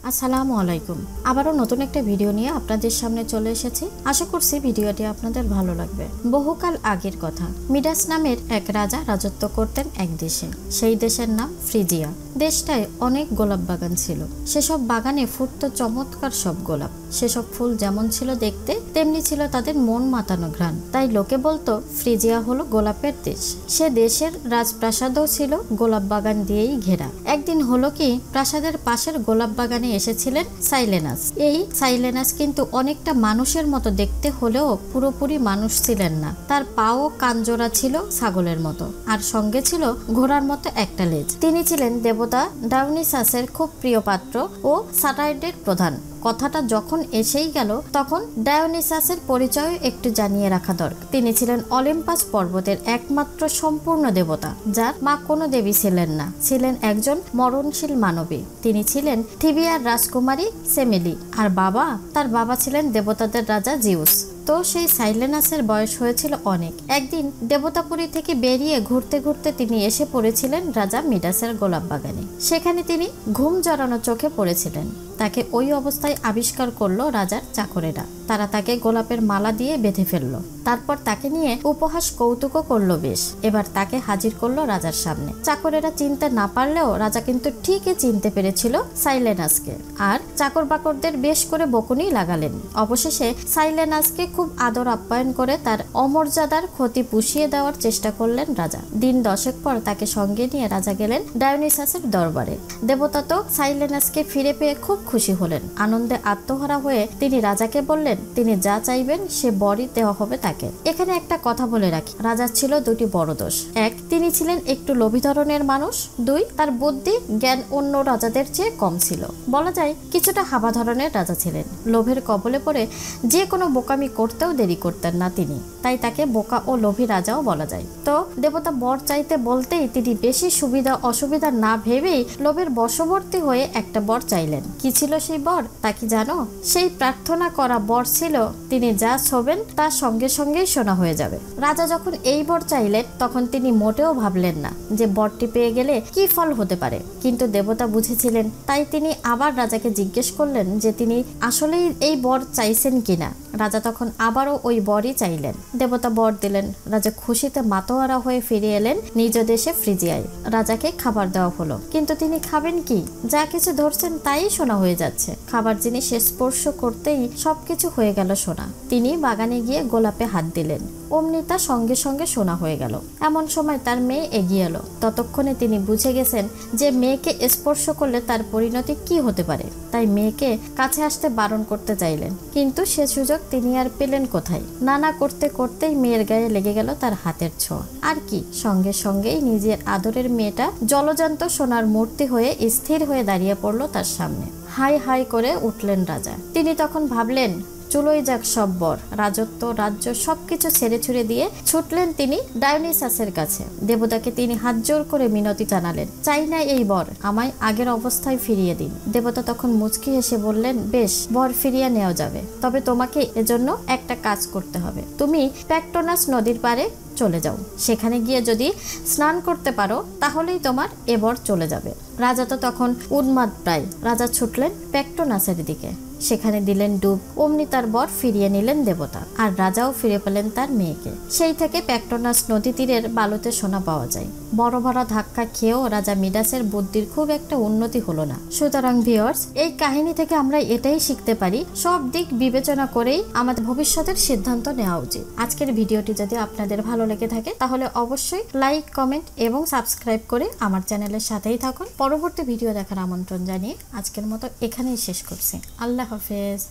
আসসালামু আলাইকুম। আবারও নতুন একটা ভিডিও নিয়ে আপনাদের সামনে চলে এসেছি। আশা করছি ভিডিওটি আপনাদের ভালো লাগবে। বহুকাল আগের কথা, মিডাস নামের এক রাজা রাজত্ব করতেন এক দেশে। সেই দেশের নাম ফ্রিজিয়া। দেশটায় অনেক গোলাপ বাগান ছিল। সেসব বাগানে ফুটতো চমৎকার সব গোলাপ। সেসব ফুল যেমন ছিল দেখতে, তেমনি ছিল তাদের মন মাতানো ঘ্রাণ। তাই লোকে বলতো ফ্রিজিয়া হলো গোলাপের দেশ। সে দেশের রাজপ্রাসাদও ছিল গোলাপ বাগান দিয়েই ঘেরা। একদিন হলো কি, প্রাসাদের পাশের গোলাপ বাগানে এসেছিলেন সাইলেনাস। এই সাইলেনাস কিন্তু অনেকটা মানুষের মতো দেখতে হলেও পুরোপুরি মানুষ ছিলেন না। তার পা ও কানজোড়া ছিল ছাগলের মতো, আর সঙ্গে ছিল ঘোড়ার মতো একটা লেজ। তিনি ছিলেন দেবতা ডায়োনিসাসের খুব প্রিয় পাত্র ও স্যাটাইডের প্রধান। কথাটা যখন এসেই গেল, তখন ডায়োনিসাসের পরিচয় একটু জানিয়ে রাখা দরকার। তিনি ছিলেন অলিম্পাস পর্বতের একমাত্র সম্পূর্ণ দেবতা, যার মা কোনো দেবী ছিলেন না, ছিলেন একজন মরণশীল মানবী। তিনি ছিলেন থিবিয়ার রাজকুমারী সেমেলি, আর তার বাবা ছিলেন দেবতাদের রাজা জিউস। তো সেই সাইলেনাসের বয়স হয়েছিল অনেক। একদিন দেবতাপুরী থেকে বেরিয়ে ঘুরতে ঘুরতে তিনি এসে পড়েছিলেন রাজা মিডাসের গোলাপ বাগানে। সেখানে তিনি ঘুম জড়ানো চোখে পড়েছিলেন। তাকে ওই অবস্থায় আবিষ্কার করলো রাজার চাকরেরা। তারা তাকে গোলাপের মালা দিয়ে বেঁধে ফেললো। তারপর তাকে নিয়ে উপহাস কৌতুকও করলো বেশ। এবার তাকে হাজির করলো রাজার সামনে। চাকরেরা চিনতে না পারলেও রাজা কিন্তু ঠিকই চিনতে পেরেছিল সাইলেনাসকে, আর চাকর বাকরদের বেশ করে বকুনি লাগালেন। অবশেষে সাইলেনাসকে খুব আদর আপ্যায়ন করে তার অমর্যাদার ক্ষতি পুষিয়ে দেওয়ার চেষ্টা করলেন রাজা। দিন 10 পর তাকে সঙ্গে নিয়ে রাজা গেলেন ডায়োনিসাসের দরবারে। দেবতা তো সাইলেনাসকে ফিরে পেয়ে খুব খুশি হলেন। আনন্দে আত্মহারা হয়ে তিনি রাজাকে বললেন, তিনি যা চাইবেন সে বরই দেওয়া হবে তাকে। এখানে একটা কথা বলে রাখি, রাজার ছিল দুটি বড় দোষ। এক, তিনি ছিলেন একটু লোভী ধরনের মানুষ। 2, তার বুদ্ধি জ্ঞান অন্য রাজাদের চেয়ে কম ছিল। বলা যায় কিছুটা হাবা ধরনের রাজা ছিলেন। লোভের কবলে পড়ে যে কোনো বোকামি করতেও দেরি করতেন না তিনি, তাই তাকে বোকা ও লোভী রাজাও বলা যায়। তো দেবতা বর চাইতে বলতেই তিনি বেশি সুবিধা অসুবিধা না ভেবেই লোভের বশবর্তী হয়ে একটা বর চাইলেন। কি ছিল সেই বর তা কি জানো? সেই প্রার্থনা করা বর ছিল তিনি যা ছোবেন তা সঙ্গে সঙ্গেই শোনা হয়ে যাবে। রাজা যখন এই বর চাইলেন, তখন তিনি মোটেও ভাবলেন না যে বরটি পেয়ে গেলে কি ফল হতে পারে। কিন্তু দেবতা বুঝেছিলেন, তাই তিনি আবার রাজাকে জিজ্ঞেস করলেন যে তিনি আসলেই এই বর চাইছেন কিনা। রাজা তখন আবারও ওই বরই চাইলেন। দেবতা বর দিলেন। রাজা খুশিতে মাতোয়ারা হয়ে ফিরে এলেন নিজ দেশে ফ্রিজিয়ায়। রাজাকে খাবার দেওয়া হলো, কিন্তু তিনি খাবেন কি? যা কিছু ধরছেন তাই সোনা হয়ে যাচ্ছে। খাবার জিনিস স্পর্শ করতেই সবকিছু হয়ে গেল সোনা। তিনি বাগানে গিয়ে গোলাপে হাত দিলেন, অমনি তা সঙ্গে সঙ্গে সোনা হয়ে গেল। এমন সময় তার মেয়ে এগিয়ে এলো। ততক্ষণে তিনি বুঝে গেছেন যে মেয়েকে স্পর্শ করলে তার পরিণতি কি হতে পারে। তাই মেয়েকে কাছে আসতে বারণ করতে চাইলেন, কিন্তু সে সুযোগ তিনি আর পেলেন কোথায়। নানা করতে করতেই মেয়ের গায়ে লেগে গেল তার হাতের ছোঁয়া। আর কি, সঙ্গে সঙ্গেই নিজের আদরের মেয়েটা জলজান্ত সোনার মূর্তি হয়ে স্থির হয়ে দাঁড়িয়ে পড়লো তার সামনে। হাই হাই করে উঠলেন রাজা। তিনি তখন ভাবলেন, চুলোই যাক সব বর। রাজত্ব রাজ্য সবকিছু ছেড়ে ছুড়ে দিয়ে ছুটলেন তিনি ডায়োনিসাসের কাছে। দেবতাকে তিনি হাত জোর করে মিনতি জানালেন, চাই না এই বর, আমায় আগের অবস্থায় ফিরিয়ে দিন। দেবতা তখন মুচকি হেসে বললেন, বেশ, বর ফিরিয়ে নেওয়া যাবে, তবে তোমাকে এজন্য একটা কাজ করতে হবে। তুমি প্যাকটোনাস নদীর পাড়ে চলে যাও। সেখানে গিয়ে যদি স্নান করতে পারো তাহলেই তোমার এ বর চলে যাবে। রাজা তো তখন উন্মাদ প্রায়। রাজা ছুটলেন প্যাকটোনাসের দিকে। সেখানে দিলেন ডুব। অমনি তার বর ফিরিয়ে নিলেন দেবতা, আর রাজাও ফিরে পেলেন তার মেয়েকে। সেই থেকে প্যাকটোনাস নদী তীরের বালুতে সোনা পাওয়া যায়। বড় বড় ধাক্কা খেয়েও রাজা মিডাসের বুদ্ধির খুব একটা উন্নতি হলো না। সুতরাং ভিউয়ার্স, এই কাহিনী থেকে আমরা এটাই শিখতে পারি, সব দিক বিবেচনা করেই আমাদের ভবিষ্যতের সিদ্ধান্ত নেওয়া উচিত। আজকের ভিডিওটি যদি আপনাদের ভালো লেগে থাকে তাহলে অবশ্যই লাইক, কমেন্ট এবং সাবস্ক্রাইব করে আমার চ্যানেলের সাথেই থাকুন। পরবর্তী ভিডিও দেখার আমন্ত্রণ জানিয়ে আজকের মতো এখানেই শেষ করছি। আল্লাহ হাফেজ।